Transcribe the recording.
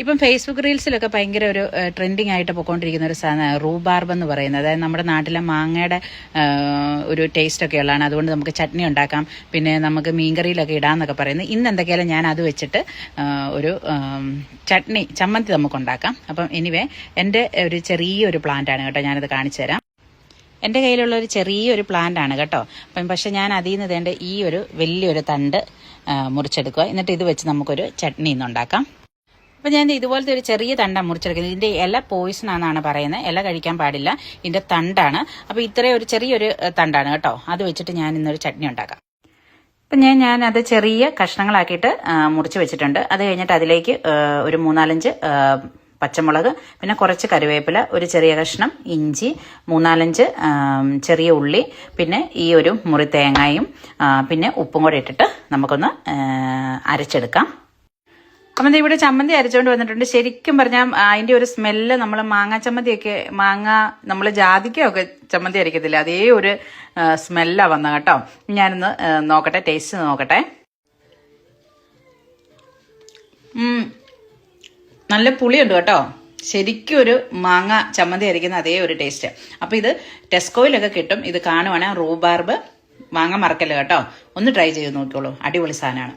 ഇപ്പം ഫേസ്ബുക്ക് റീൽസിലൊക്കെ ഭയങ്കര ഒരു ട്രെൻഡിങ് ആയിട്ട് പോയിക്കൊണ്ടിരിക്കുന്ന ഒരു സാധനം റൂബാർബ് എന്ന് പറയുന്നത്. അതായത് നമ്മുടെ നാട്ടിലെ മാങ്ങയുടെ ഒരു ടേസ്റ്റ് ഒക്കെ ഉള്ളതാണ്. അതുകൊണ്ട് നമുക്ക് ചട്നി ഉണ്ടാക്കാം, പിന്നെ നമുക്ക് മീൻകറിയിലൊക്കെ ഇടാമെന്നൊക്കെ പറയുന്നത്. ഇന്ന് എന്തൊക്കെയാലും ഞാൻ അത് വെച്ചിട്ട് ഒരു ചമ്മന്തി നമുക്ക് ഉണ്ടാക്കാം. അപ്പം എനിവേ എൻ്റെ ഒരു ചെറിയൊരു പ്ലാന്റാണ് കേട്ടോ, ഞാനത് കാണിച്ചു തരാം. എൻ്റെ കയ്യിലുള്ള ഒരു ചെറിയൊരു പ്ലാന്റ് ആണ് കേട്ടോ. അപ്പം പക്ഷെ ഞാൻ അതിൽ നിന്ന് വേണ്ട ഈ ഒരു വലിയൊരു തണ്ട് മുറിച്ചെടുക്കുക. എന്നിട്ട് ഇത് വെച്ച് നമുക്കൊരു ചട്നി ഇന്ന് ഉണ്ടാക്കാം. അപ്പം ഞാൻ ഇതുപോലത്തെ ഒരു ചെറിയ തണ്ടാണ് മുറിച്ചെടുക്കുന്നത്. ഇതിൻ്റെ ഇല പോയിസൺ ആണെന്നാണ് പറയുന്നത്, ഇല കഴിക്കാൻ പാടില്ല, ഇതിൻ്റെ തണ്ടാണ്. അപ്പോൾ ഇത്രയും ഒരു ചെറിയൊരു തണ്ടാണ് കേട്ടോ, അത് വെച്ചിട്ട് ഞാൻ ഇന്നൊരു ചട്നി ഉണ്ടാക്കാം. അപ്പം ഞാനത് ചെറിയ കഷ്ണങ്ങളാക്കിയിട്ട് മുറിച്ച് വെച്ചിട്ടുണ്ട്. അത് കഴിഞ്ഞിട്ട് അതിലേക്ക് ഒരു 3-4 പച്ചമുളക്, പിന്നെ കുറച്ച് കറിവേപ്പില, ഒരു ചെറിയ കഷ്ണം ഇഞ്ചി, 3-4 ചെറിയ ഉള്ളി, പിന്നെ ഈ ഒരു മുറി തേങ്ങയും പിന്നെ ഉപ്പും കൂടെ ഇട്ടിട്ട് നമുക്കൊന്ന് അരച്ചെടുക്കാം. അപ്പം ഇവിടെ ചമ്മന്തി അരച്ചുകൊണ്ട് വന്നിട്ടുണ്ട്. ശരിക്കും പറഞ്ഞാൽ അതിൻ്റെ ഒരു സ്മെല്ല് നമ്മൾ മാങ്ങ ചമ്മന്തിയൊക്കെ നമ്മൾ ജാതിക്കയൊക്കെ ചമ്മന്തി അരക്കത്തില്ല, അതേ ഒരു സ്മെല്ലാണ് വന്നത് കേട്ടോ. ഞാനൊന്ന് നോക്കട്ടെ, ടേസ്റ്റ് നോക്കട്ടെ. നല്ല പുളിയുണ്ട് കേട്ടോ, ശരിക്കും ഒരു മാങ്ങ ചമ്മന്തി അരിക്കുന്ന അതേ ഒരു ടേസ്റ്റ്. അപ്പോൾ ഇത് ടെസ്കോയിലൊക്കെ കിട്ടും, ഇത് കാണുവാണെങ്കിൽ റൂബാർബ് വാങ്ങാൻ മറക്കല്ല കേട്ടോ, ഒന്ന് ട്രൈ ചെയ്ത് നോക്കിക്കോളൂ, അടിപൊളി സാധനമാണ്.